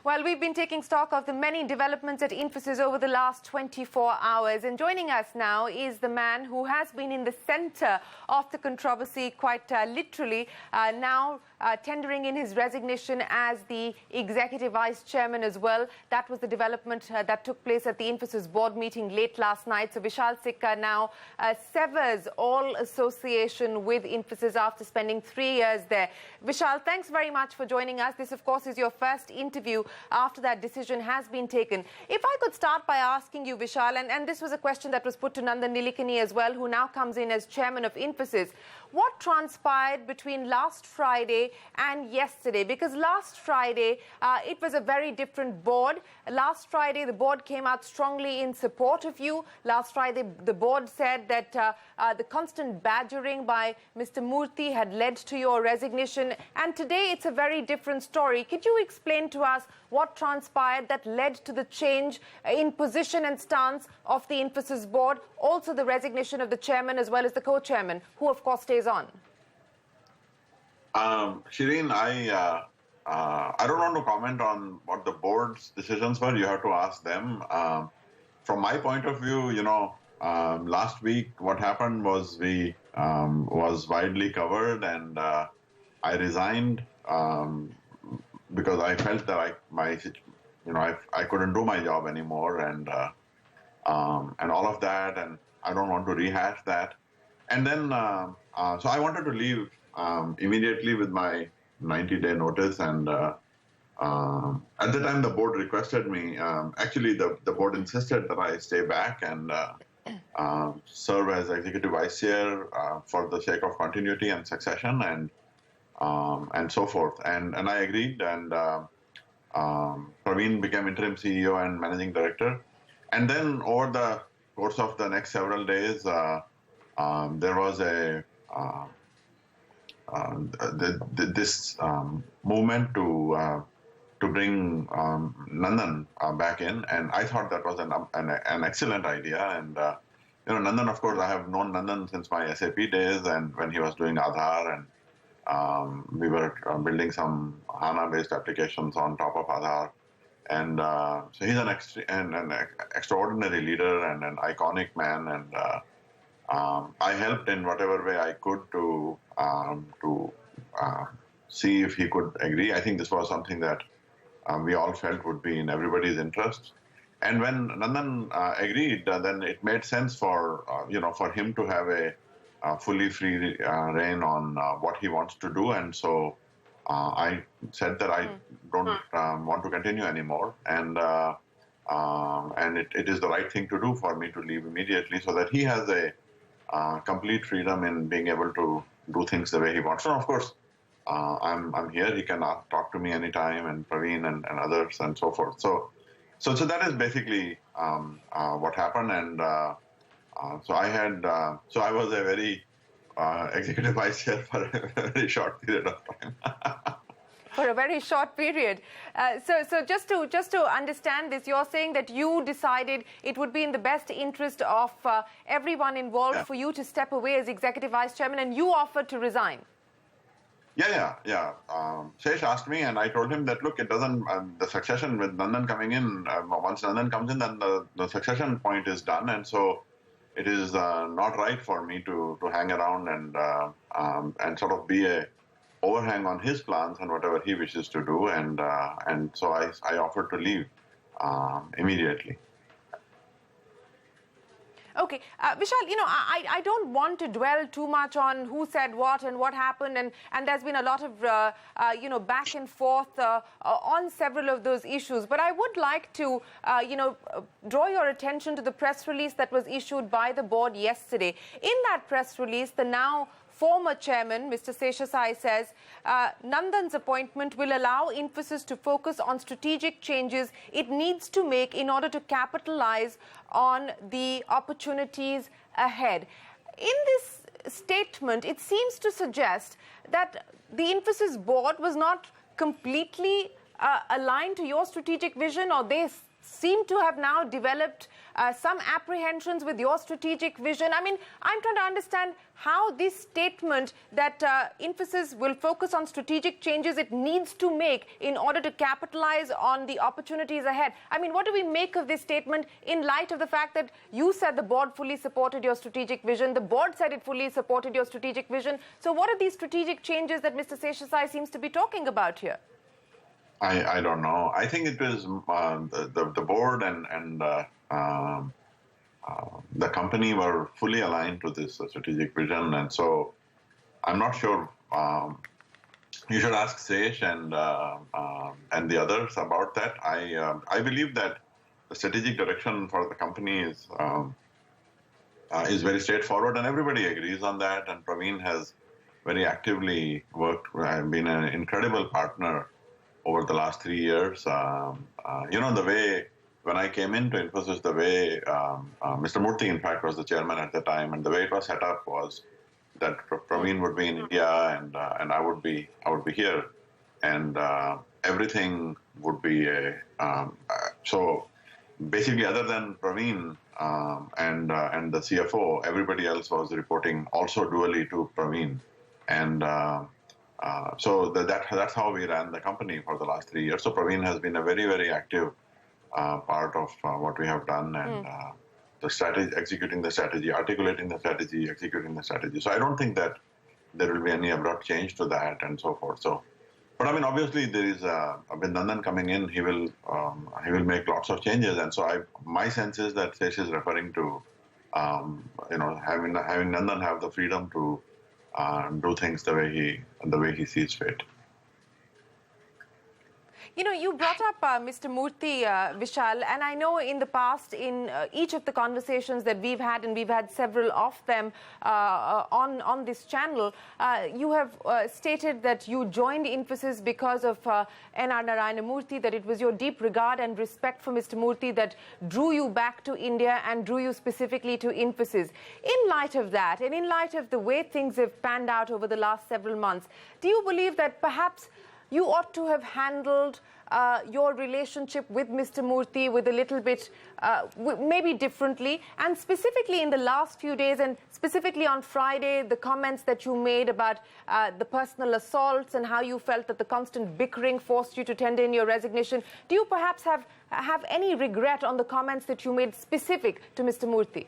Well, we've been taking stock of the many developments at Infosys over the last 24 hours. And joining us now is the man who has been in the center of the controversy, quite literally, now tendering in his resignation as the executive vice chairman as well. That was the development that took place at the Infosys board meeting late last night. So Vishal Sikka now severs all association with Infosys after spending 3 years there. Vishal, thanks very much for joining us. This, of course, is your first interview after that decision has been taken. If I could start by asking you, Vishal, and this was a question that was put to Nandan Nilekani as well, who now comes in as chairman of Infosys. What transpired between last Friday and yesterday? Because last Friday, it was a very different board. Last Friday, the board came out strongly in support of you. Last Friday, the board said that the constant badgering by Mr. Murthy had led to your resignation. And today, it's a very different story. Could you explain to us what transpired that led to the change in position and stance of the Infosys board, also the resignation of the chairman as well as the co-chairman, who, of course, stays on? Shereen, I don't want to comment on what the board's decisions were. You have to ask them. From my point of view, last week what happened was we was widely covered, and I resigned because I felt that I couldn't do my job anymore, and all of that, and I don't want to rehash that. And then, so I wanted to leave immediately with my 90-day notice, and at the time the board requested me, actually the board insisted that I stay back and serve as executive vice chair for the sake of continuity and succession and so forth. And I agreed, and Praveen became interim CEO and managing director. And then over the course of the next several days, there was this movement to bring Nandan back in, and I thought that was an excellent idea. And Nandan, of course, I have known Nandan since my SAP days, and when he was doing Aadhaar, and we were building some HANA-based applications on top of Aadhaar. And so he's an extraordinary leader and an iconic man, and I helped in whatever way I could to see if he could agree. I think this was something that we all felt would be in everybody's interest. And when Nandan agreed, then it made sense for for him to have a fully free reign on what he wants to do. And so I said that I don't want to continue anymore, and it is the right thing to do for me to leave immediately, so that he has a complete freedom in being able to do things the way he wants. So of course, I'm here. He can talk to me anytime, and Praveen and others and so forth. So that is basically what happened. And so I was a very executive vice chair for a very short period of time. For a very short period. So just to understand this, you're saying that you decided it would be in the best interest of everyone involved for you to step away as executive vice chairman, and you offered to resign. Yeah. Shesh asked me, and I told him that, look, it doesn't, the succession with Nandan coming in, once Nandan comes in, then the succession point is done. And so it is not right for me to hang around and sort of be a overhang on his plans and whatever he wishes to do. And so I offered to leave immediately. Okay, Vishal, I don't want to dwell too much on who said what and what happened, and there's been a lot of, back and forth on several of those issues. But I would like to, draw your attention to the press release that was issued by the board yesterday. In that press release, the now former chairman, Mr. Seshasai, says Nandan's appointment will allow Infosys to focus on strategic changes it needs to make in order to capitalize on the opportunities ahead. In this statement, it seems to suggest that the Infosys board was not completely aligned to your strategic vision, or they seem to have now developed some apprehensions with your strategic vision. I mean, I'm trying to understand how this statement that Infosys will focus on strategic changes it needs to make in order to capitalize on the opportunities ahead. I mean, what do we make of this statement in light of the fact that you said the board fully supported your strategic vision, the board said it fully supported your strategic vision. So what are these strategic changes that Mr. Seshasai seems to be talking about here? I don't know. I think it was the board and the company were fully aligned to this strategic vision, and so I'm not sure. You should ask Sesh and the others about that. I believe that the strategic direction for the company is very straightforward, and everybody agrees on that. And Praveen has very actively worked. Been an incredible partner over the last 3 years. The way when I came into Infosys, the way Mr. Murthy, in fact, was the chairman at the time, and the way it was set up was that Praveen would be in India and I would be here, and everything would be so basically, other than Praveen and the CFO, everybody else was reporting also dually to Praveen, and so that's how we ran the company for the last 3 years. So Praveen has been a very, very active part of what we have done, and the strategy, executing the strategy, articulating the strategy, executing the strategy. So I don't think that there will be any abrupt change to that and so forth. So, but I mean, obviously there is with Nandan coming in, he will make lots of changes, and so my sense is that Sesh is referring to having Nandan have the freedom to do things the way he sees fit. You know, you brought up Mr. Murthy, Vishal, and I know in the past, in each of the conversations that we've had, and we've had several of them on this channel, you have stated that you joined Infosys because of NR Narayana Murthy, that it was your deep regard and respect for Mr. Murthy that drew you back to India and drew you specifically to Infosys. In light of that, and in light of the way things have panned out over the last several months, do you believe that perhaps you ought to have handled your relationship with Mr. Murthy with a little bit, maybe differently, and specifically in the last few days, and specifically on Friday, the comments that you made about the personal assaults and how you felt that the constant bickering forced you to tender in your resignation. Do you perhaps have any regret on the comments that you made specific to Mr. Murthy?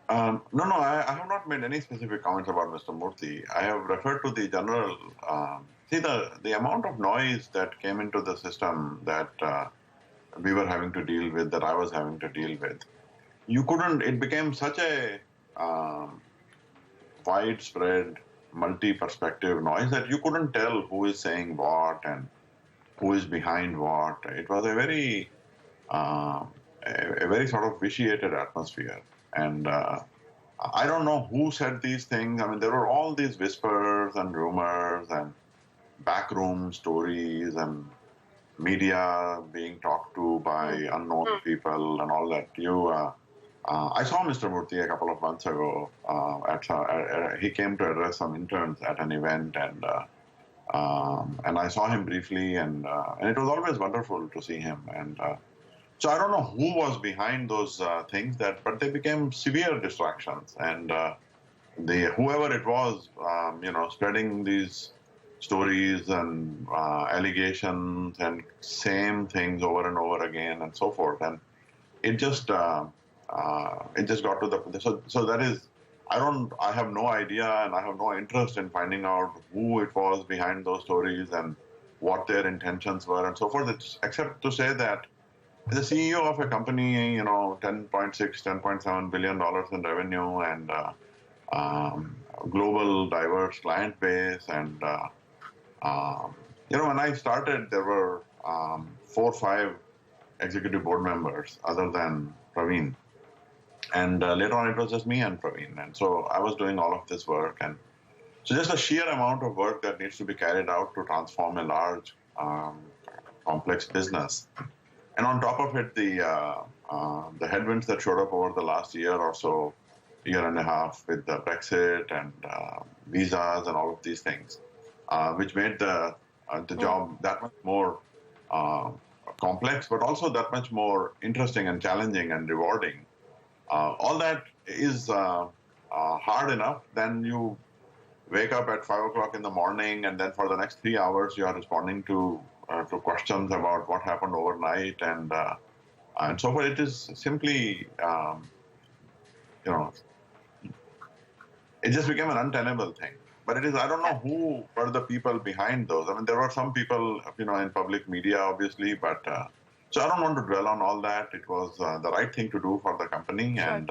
No, I have not made any specific comments about Mr. Murthy. I have referred to the general. See, the amount of noise that came into the system that we were having to deal with, that I was having to deal with. It became such a widespread, multi-perspective noise that you couldn't tell who is saying what and who is behind what. It was a very sort of vitiated atmosphere. And I don't know who said these things. I mean, there were all these whispers and rumors and backroom stories and media being talked to by unknown people and all that. I saw Mr. Murthy a couple of months ago. He came to address some interns at an event, and I saw him briefly, and it was always wonderful to see him. And so I don't know who was behind those things, but they became severe distractions. And whoever it was, spreading these stories and allegations and same things over and over again and so forth. And it just got to the so that is, I have no idea, and I have no interest in finding out who it was behind those stories and what their intentions were and so forth, except to say that the CEO of a company, $10.6, $10.7 billion in revenue, and global diverse client base. And, when I started, there were 4 or 5 executive board members other than Praveen. And later on, it was just me and Praveen. And so I was doing all of this work. And so just the sheer amount of work that needs to be carried out to transform a large, complex business. And on top of it, the headwinds that showed up over the last year or so, year and a half, with the Brexit and visas and all of these things, which made the job that much more complex, but also that much more interesting and challenging and rewarding. All that is hard enough. Then you wake up at 5 o'clock in the morning, and then for the next 3 hours, you are responding to questions about what happened overnight and so forth. It is simply, you know, it just became an untenable thing. But it is, I don't know who were the people behind those. I mean, there were some people, in public media, obviously, but so I don't want to dwell on all that. It was the right thing to do for the company, Sure.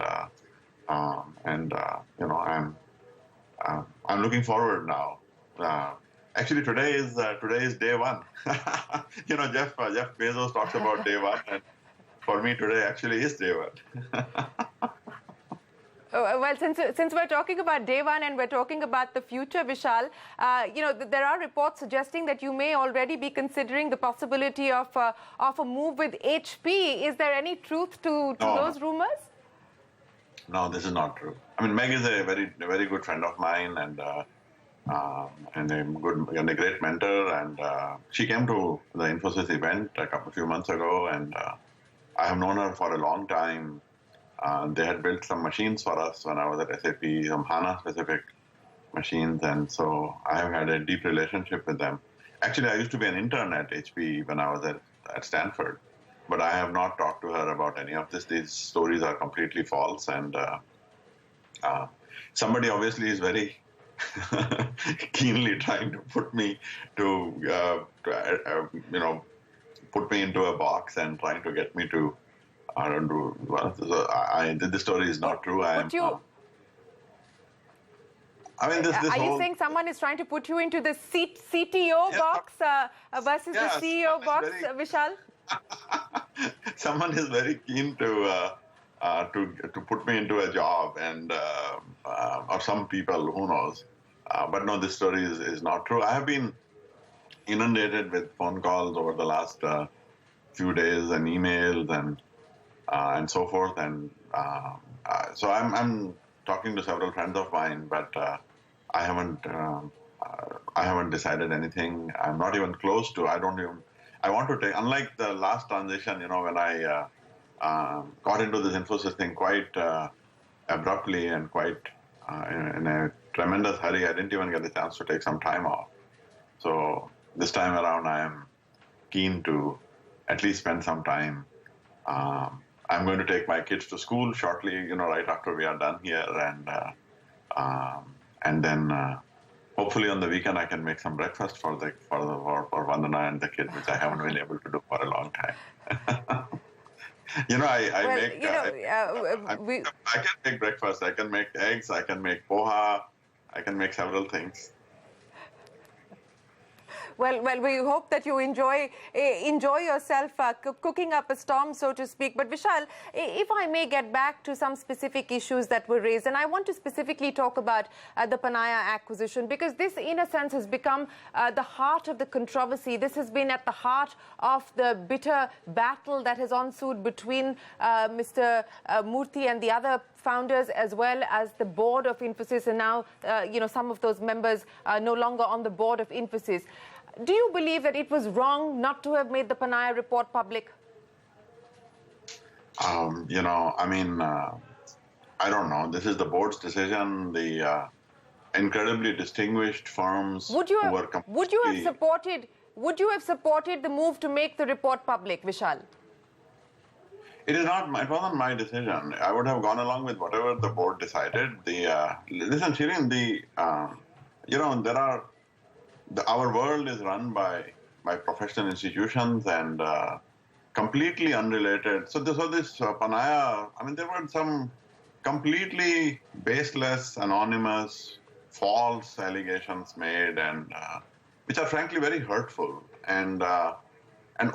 I'm looking forward now. Actually, today is day one. Jeff Bezos talks about day one, and for me, today actually is day one. Well, since we're talking about day one and we're talking about the future, Vishal, there are reports suggesting that you may already be considering the possibility of a move with HP. Is there any truth to those rumors? No, this is not true. I mean, Meg is a very good friend of mine and a great mentor. And she came to the Infosys event a few months ago, and I have known her for a long time. They had built some machines for us when I was at SAP, some HANA-specific machines, and so I have had a deep relationship with them. Actually, I used to be an intern at HP when I was at Stanford, but I have not talked to her about any of this. These stories are completely false, and somebody obviously is very keenly trying to put me put me into a box and trying to get me to. I don't do well. So the story is not true. I mean, this are whole, you saying someone is trying to put you into the CTO box versus the CEO box, Vishal? Someone is very keen to put me into a job, and or some people, who knows? But no, this story is not true. I have been inundated with phone calls over the last few days and emails and so forth, and so I'm talking to several friends of mine, but I haven't decided anything. I'm not even close to. I want to take. Unlike the last transition, when I got into this Infosys thing quite abruptly and quite in a tremendous hurry, I didn't even get the chance to take some time off. So this time around, I am keen to at least spend some time. I'm going to take my kids to school shortly, right after we are done here, and then hopefully on the weekend I can make some breakfast for Vandana and the kids, which I haven't been able to do for a long time. I can make breakfast. I can make eggs. I can make poha. I can make several things. Well, we hope that you enjoy yourself cooking up a storm, so to speak. But Vishal, if I may get back to some specific issues that were raised, and I want to specifically talk about the Panaya acquisition, because this, in a sense, has become the heart of the controversy. This has been at the heart of the bitter battle that has ensued between Mr. Murthy and the other founders, as well as the board of Infosys, and now some of those members are no longer on the board of Infosys. Do you believe that it was wrong not to have made the Panaya report public? I don't know. This is the board's decision. The incredibly distinguished firms would you have supported the move to make the report public, Vishal? It wasn't my decision. I would have gone along with whatever the board decided. Listen, Shereen, our world is run by professional institutions and completely unrelated. So this Panaya, there were some completely baseless, anonymous, false allegations made, and which are frankly very hurtful. And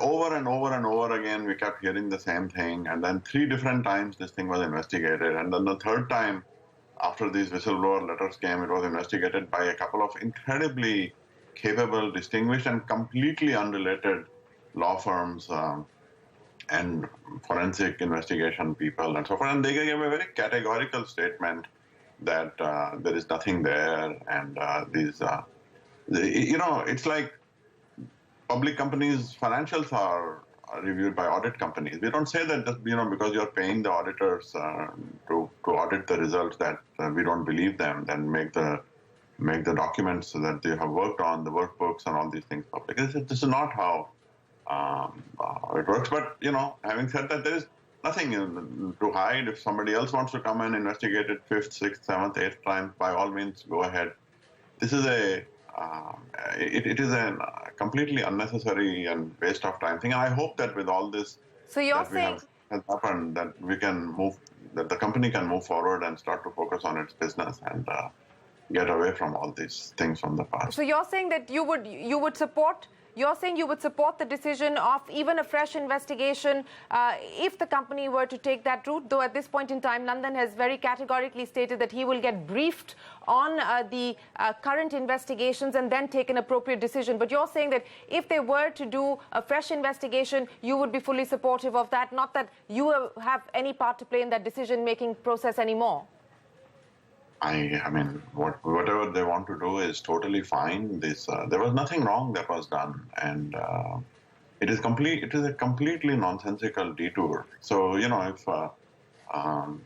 over and over and over again, we kept hearing the same thing. And then 3 different times this thing was investigated. And then the 3rd time, after these whistleblower letters came, it was investigated by a couple of incredibly capable, distinguished, and completely unrelated law firms and forensic investigation people and so forth. And they gave a very categorical statement that there is nothing there. And it's like public companies' financials are reviewed by audit companies. We don't say that just, because you're paying the auditors to audit the results that we don't believe them, then make the documents that they have worked on, the workbooks and all these things public. This is not how it works. But, having said that, there is nothing to hide. If somebody else wants to come and investigate it fifth, sixth, seventh, eighth time, by all means, go ahead. This is it is a completely unnecessary and waste of time thing. And I hope that with all this has happened, that we can move, that the company can move forward and start to focus on its business and get away from all these things from the past. So you're saying that you would support. You're saying you would support the decision of even a fresh investigation if the company were to take that route, though at this point in time, Nandan has very categorically stated that he will get briefed on the current investigations and then take an appropriate decision. But you're saying that if they were to do a fresh investigation, you would be fully supportive of that, not that you have any part to play in that decision-making process anymore. I mean, whatever they want to do is totally fine. There was nothing wrong that was done, and it is a completely nonsensical detour. So if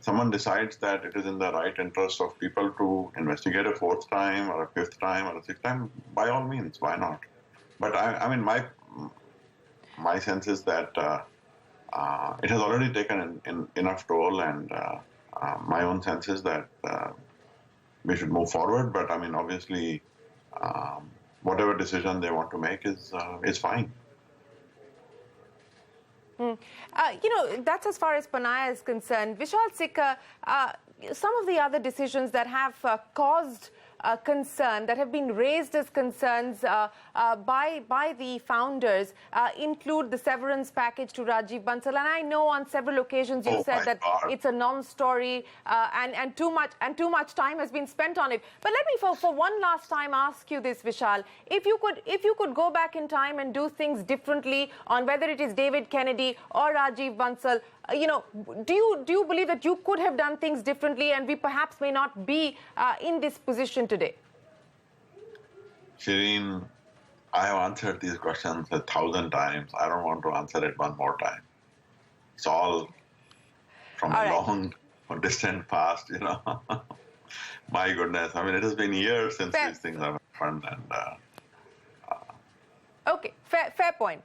someone decides that it is in the right interest of people to investigate a fourth time or a fifth time or a sixth time, by all means, why not? But I mean, my sense is that it has already taken enough toll, and my own sense is that we should move forward. But I mean, obviously, whatever decision they want to make is fine. That's as far as Panaya is concerned. Vishal Sikka, some of the other decisions that have caused concern, that have been raised as concerns by the founders, include the severance package to Rajiv Bansal. And I know on several occasions you said that it's a non-story and too much time has been spent on it. But let me, for one last time, ask you this, Vishal: if you could go back in time and do things differently on whether it is David Kennedy or Rajiv Bansal, do you believe that you could have done things differently and we perhaps may not be in this position today? Shereen, I have answered these questions 1,000 times. I don't want to answer it one more time. It's all from a long, distant past, My goodness. I mean, it has been years since these things have happened. And okay, fair point.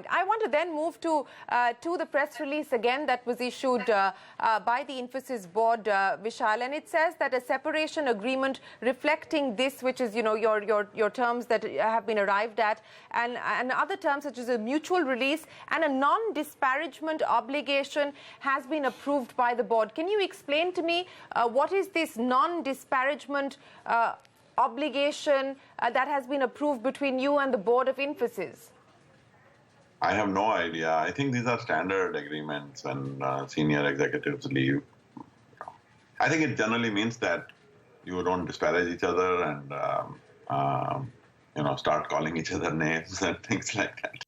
I want to then move to the press release again that was issued by the Infosys board, Vishal, and it says that a separation agreement reflecting this, which is your terms that have been arrived at, and other terms such as a mutual release and a non-disparagement obligation has been approved by the board. Can you explain to me what is this non-disparagement obligation that has been approved between you and the board of Infosys? I have no idea. I think these are standard agreements when senior executives leave. I think it generally means that you don't disparage each other and start calling each other names and things like that.